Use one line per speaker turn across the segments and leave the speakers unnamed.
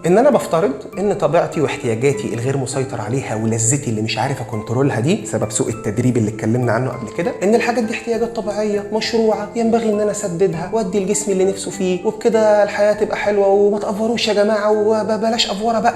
ان انا بفترض ان طبيعتي واحتياجاتي الغير مسيطر عليها ولذتي اللي مش عارف اكنترولها دي سبب سوء التدريب اللي اتكلمنا عنه قبل كده، ان الحاجات دي احتياجات طبيعيه مشروعه ينبغي ان انا اسددها وادي الجسم اللي نفسه فيه، وبكده الحياه تبقى حلوه. وما تافوروش يا جماعه وبلاش افوره بقى.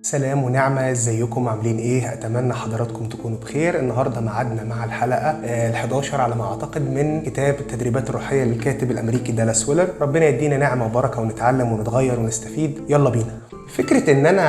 سلام ونعمة، ازيكم عاملين ايه؟ اتمنى حضراتكم تكونوا بخير. النهارده ميعادنا مع الحلقة ال11 على ما اعتقد من كتاب التدريبات الروحية للكاتب الامريكي دالاس ويلر. ربنا يدينا نعمة وبركة ونتعلم ونتغير ونستفيد. يلا بينا. فكرة ان انا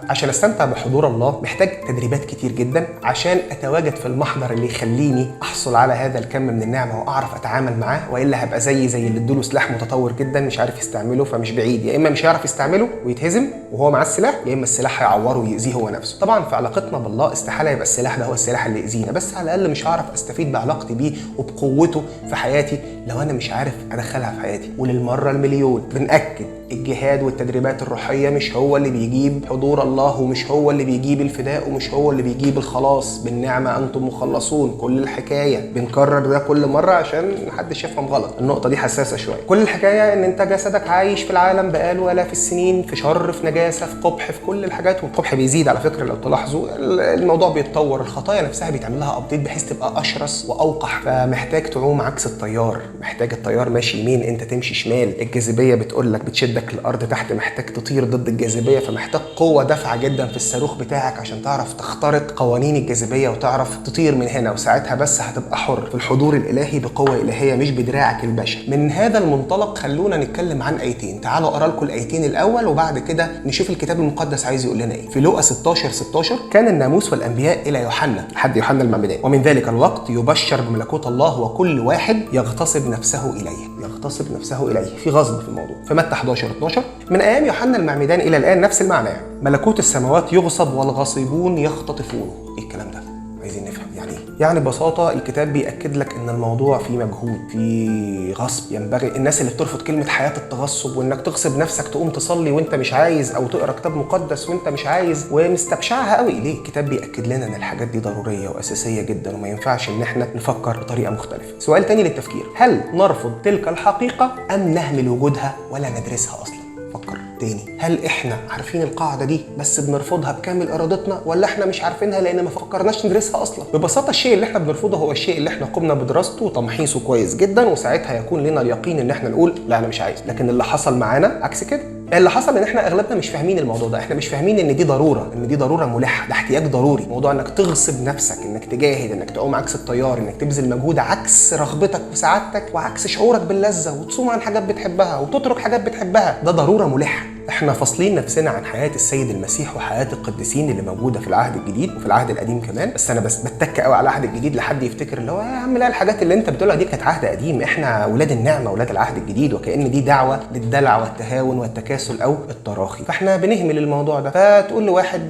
عشان استمتع بحضور الله محتاج تدريبات كتير جدا عشان اتواجد في المحضر اللي يخليني احصل على هذا الكم من النعمة واعرف اتعامل معاه، والا هبقى زي اللي ادوله سلاح متطور جدا مش عارف يستعمله. فمش بعيد يا اما مش هيعرف يستعمله ويتهزم وهو معاه السلاح، يا اما السلاح هيعوره ويأذيه هو نفسه. طبعا في علاقتنا بالله استحالة يبقى السلاح ده هو السلاح اللي يأذينا، بس على الاقل مش هعرف استفيد بعلاقتي بيه وبقوته في حياتي لو انا مش عارف ادخلها في حياتي. وللمرة المليون بنأكد الجهاد والتدريبات الروحية مش هو اللي بيجيب حضور الله، ومش هو اللي بيجيب الفداء، ومش هو اللي بيجيب الخلاص. بالنعمة أنتم مخلصون. كل الحكاية بنكرر ده كل مرة عشان محدش يفهم غلط، النقطة دي حساسة شوية. كل الحكاية إن أنت جسدك عايش في العالم بقاله آلاف السنين في شر، في نجاسة، في قبح، في كل الحاجات. والقبح بيزيد على فكرة لو تلاحظوا، الموضوع بيتطور، الخطايا نفسها بيتعمل لها أبديت بحيث تبقى أشرس وأوقح. فمحتاج تعوم عكس التيار، محتاج التيار ماشي يمين أنت تمشي شمال. الجاذبية بتقول لك بتشدك الارض تحت، محتاج تطير ضد الجاذبيه، فمحتاج قوه دافعه جدا في الصاروخ بتاعك عشان تعرف تخترق قوانين الجاذبيه وتعرف تطير من هنا، وساعتها بس هتبقى حر في الحضور الالهي بقوه الهيه مش بدراعك البشري. من هذا المنطلق خلونا نتكلم عن ايتين. تعالوا اقرا لكم الايتين الاول وبعد كده نشوف الكتاب المقدس عايز يقول لنا ايه. في لوقا 16:16 كان الناموس والانبياء الى يوحنا لحد يوحنا المعمدان، ومن ذلك الوقت يبشر بملكوت الله وكل واحد يغتصب نفسه اليه. يغتصب نفسه اليه، في غصب في الموضوع. في متى 11:12 من ايام يوحنا المعمدان الى الان نفس المعنى، يعني ملكوت السماوات يغصب والغاصبون يختطفونه. ايه الكلام ده؟ عايزين نفهم يعني ايه. يعني ببساطه الكتاب بيأكد لك ان الموضوع فيه مجهود، فيه غصب. ينبغي الناس اللي بترفض كلمه حياه التغصب وانك تغصب نفسك تقوم تصلي وانت مش عايز، او تقرا كتاب مقدس وانت مش عايز ومستبشعها قوي. ليه؟ الكتاب بيأكد لنا ان الحاجات دي ضروريه واساسيه جدا وما ينفعش ان احنا نفكر بطريقه مختلفه. سؤال تاني للتفكير: هل نرفض تلك الحقيقه ام نهمل وجودها ولا ندرسها اصلا؟ فكر تاني. هل احنا عارفين القاعده دي بس بنرفضها بكامل ارادتنا، ولا احنا مش عارفينها لان ما فكرناش ندرسها اصلا؟ ببساطه الشيء اللي احنا بنرفضه هو الشيء اللي احنا قمنا بدراسته وتمحيصه كويس جدا، وساعتها يكون لنا اليقين ان احنا نقول لا انا مش عايز. لكن اللي حصل معانا عكس كده. اللي حصل ان احنا اغلبنا مش فاهمين الموضوع ده، احنا مش فاهمين ان دي ضروره، ان دي ضروره ملحه، ده احتياج ضروري. موضوع انك تغصب نفسك، انك تجاهد، انك تقوم عكس التيار، انك تبذل مجهود عكس رغبتك وسعادتك وعكس شعورك باللذه، وتصوم عن حاجات بتحبها وتترك حاجات بتحبها، ده ضروره ملحه. احنا فاصلين نفسنا عن حياه السيد المسيح وحياه القديسين اللي موجوده في العهد الجديد وفي العهد القديم كمان. بس انا بتك قوي على العهد الجديد لحد يفتكر اللي هو يا عم لا، الحاجات اللي انت بتقولها دي كانت عهد قديم، احنا اولاد النعمه اولاد العهد الجديد، وكأن دي دعوه للدلع والتهاون والتكاسل او التراخي. فاحنا بنهمل الموضوع ده. فتقول لواحد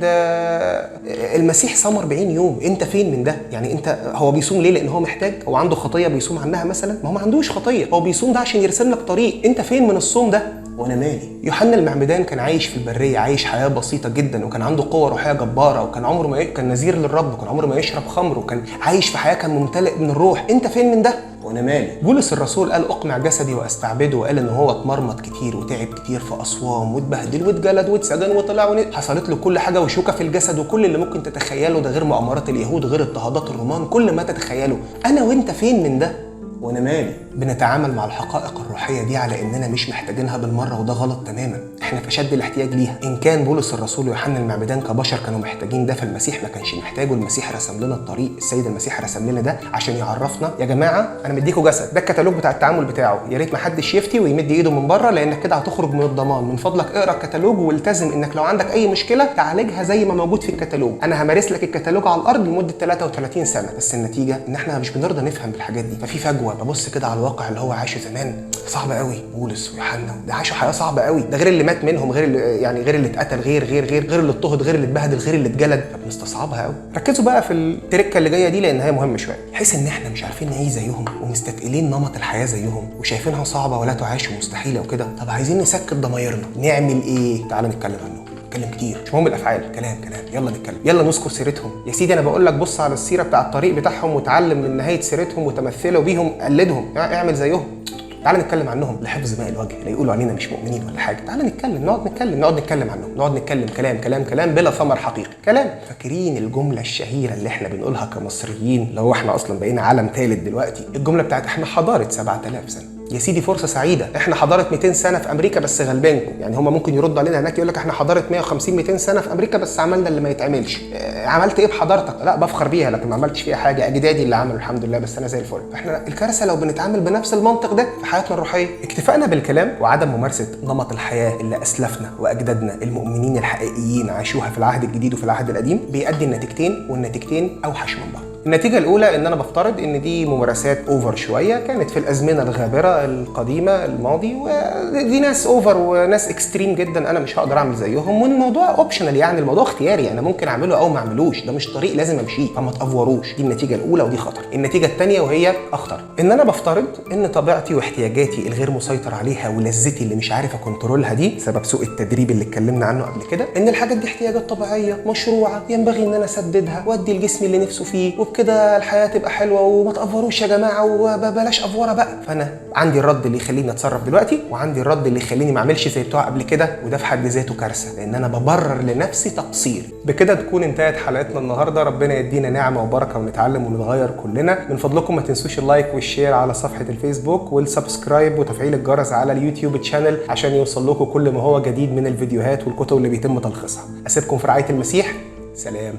المسيح صام 40 يوم، انت فين من ده؟ يعني انت هو بيصوم ليه؟ لان هو محتاج، هو عنده خطيه بيصوم عنها مثلا؟ ما هو ما عندوش خطيه، هو بيصوم ده عشان يرسم لك طريق. انت فين من الصوم ده؟ وانا مالي. يوحنا المعمدان كان عايش في البريه، عايش حياه بسيطه جدا، وكان عنده قوه روحيه جباره، وكان عمره ما كان نذير للرب، وكان عمره ما يشرب خمر، وكان عايش في حياه كان ممتلئ من الروح. انت فين من ده؟ وانا مالي. بولس الرسول قال اقمع جسدي واستعبده، وقال ان هو اتمرمط كتير وتعب كتير في اصوام واتبهدل واتجلد واتسجن وطلع حصلت له كل حاجه وشوكه في الجسد وكل اللي ممكن تتخيله، ده غير مؤامرات اليهود، غير اضطهادات الرومان، كل ما تتخيله. انا وانت فين من ده؟ وانا مالي. بنتعامل مع الحقائق الروحيه دي على اننا مش محتاجينها بالمره، وده غلط تماما. احنا في شد الاحتياج ليها. ان كان بولس الرسول ويوحنا المعمدان كبشر كانوا محتاجين ده، فالمسيح ما كانش محتاجه. المسيح رسم لنا الطريق، السيد المسيح رسم لنا ده عشان يعرفنا يا جماعه انا مديكوا جسد، ده الكتالوج بتاع التعامل بتاعه، يا ريت ما حدش يفتي ويمد ايده من بره لانك كده هتخرج من الضمان. من فضلك اقرا الكتالوج والتزم انك لو عندك اي مشكله تعالجها زي ما موجود في الكتالوج. انا همارس لك الكتالوج على الارض لمده 33 سنه، بس النتيجه ان احنا مش بنرضى نفهم بالحاجات دي. ففي فجوه. ببص كده على الواقع اللي هو عاشه زمان، صعب قوي. بولس ويوحنا ده عاشوا حياه صعبه قوي، ده غير اللي مات منهم، غير اللي يعني غير اللي اتقتل، غير اللي اضطهد، غير اللي اتبهدل، غير اللي اتجلد. فبنستصعبها قوي. ركزوا بقى في التركه اللي جايه دي لان هي مهمه شويه، بحيث ان احنا مش عارفين نعيش زيهم ومستثقلين نمط الحياه زيهم وشايفينها صعبه ولا تعاش ومستحيله وكده. طب عايزين نسكت ضمايرنا، نعمل ايه؟ تعالوا نتكلم عنه. نتكلم كتير، مش مهم الافعال، كلام كلام، يلا نتكلم، يلا نذكر سيرتهم يا سيدي. انا بقول لك بص على السيره بتاع الطريق بتاعهم وتعلم من نهايه سيرتهم وتمثلوا بيهم، قلدهم، اعمل زيهم. تعال نتكلم عنهم لحفظ ماء الوجه، لا يقولوا علينا مش مؤمنين ولا حاجه. تعال نتكلم، نقعد نتكلم عنهم، نقعد نتكلم كلام بلا ثمر حقيقي، كلام. فاكرين الجمله الشهيره اللي احنا بنقولها كمصريين لو احنا اصلا بقينا عالم ثالث دلوقتي، الجمله بتاعت احنا حضاره 7000 سنه. يا سيدي فرصه سعيده، احنا حضاره 200 سنه في امريكا بس غلبانكم، يعني هم ممكن يردوا علينا هناك يقول لك احنا حضاره 150 200 سنه في امريكا بس عملنا اللي ما يتعملش. عملت ايه بحضارتك؟ لا بفخر بيها لكن ما عملتش فيها حاجه، اجدادي اللي عملوا الحمد لله بس انا زي الفل. احنا الكارثه لو بنتعامل بنفس المنطق ده في حياتنا الروحيه. اكتفائنا بالكلام وعدم ممارسه نمط الحياه اللي اسلافنا واجدادنا المؤمنين الحقيقيين عاشوها في العهد الجديد وفي العهد القديم بيؤدي النتيجتين، والنتيجتين اوحش من بعض. النتيجة الأولى إن أنا بفترض إن دي ممارسات أوفر شوية، كانت في الأزمنة الغابرة القديمة الماضي، ودي ناس أوفر وناس إكستريم جدا، أنا مش هقدر أعمل زيهم، والموضوع أوبشنال، يعني الموضوع اختياري، أنا ممكن أعمله أو ما أعملوش، ده مش طريق لازم أمشيه، فما تأفوروش. دي النتيجة الأولى ودي خطر. النتيجة الثانية وهي أخطر، إن أنا بفترض إن طبيعتي واحتياجاتي الغير مسيطر عليها ولذتي اللي مش عارف أكنترولها دي سبب سوء التدريب اللي اتكلمنا عنه قبل كده، إن الحاجات دي احتياجات طبيعية مشروعة ينبغي إن أنا أسددها وأدي الجسم اللي نفسه فيه، وبكده الحياة تبقى حلوه وما تأفوروش يا جماعه وبلاش افوره بقى. فانا عندي الرد اللي يخليني اتصرف دلوقتي، وعندي الرد اللي يخليني ما اعملش زي بتوع قبل كده، وده في حد ذاته كارثه لان انا ببرر لنفسي تقصيري. بكده تكون انتهت حلقتنا النهارده، ربنا يدينا نعمه وبركه ونتعلم ونتغير كلنا. من فضلكم ما تنسوش اللايك والشير على صفحه الفيسبوك والسبسكرايب وتفعيل الجرس على اليوتيوب تشانل عشان يوصل لكم كل ما هو جديد من الفيديوهات والكتب اللي بيتم تلخيصها. اسيبكم في رعايه المسيح، سلام.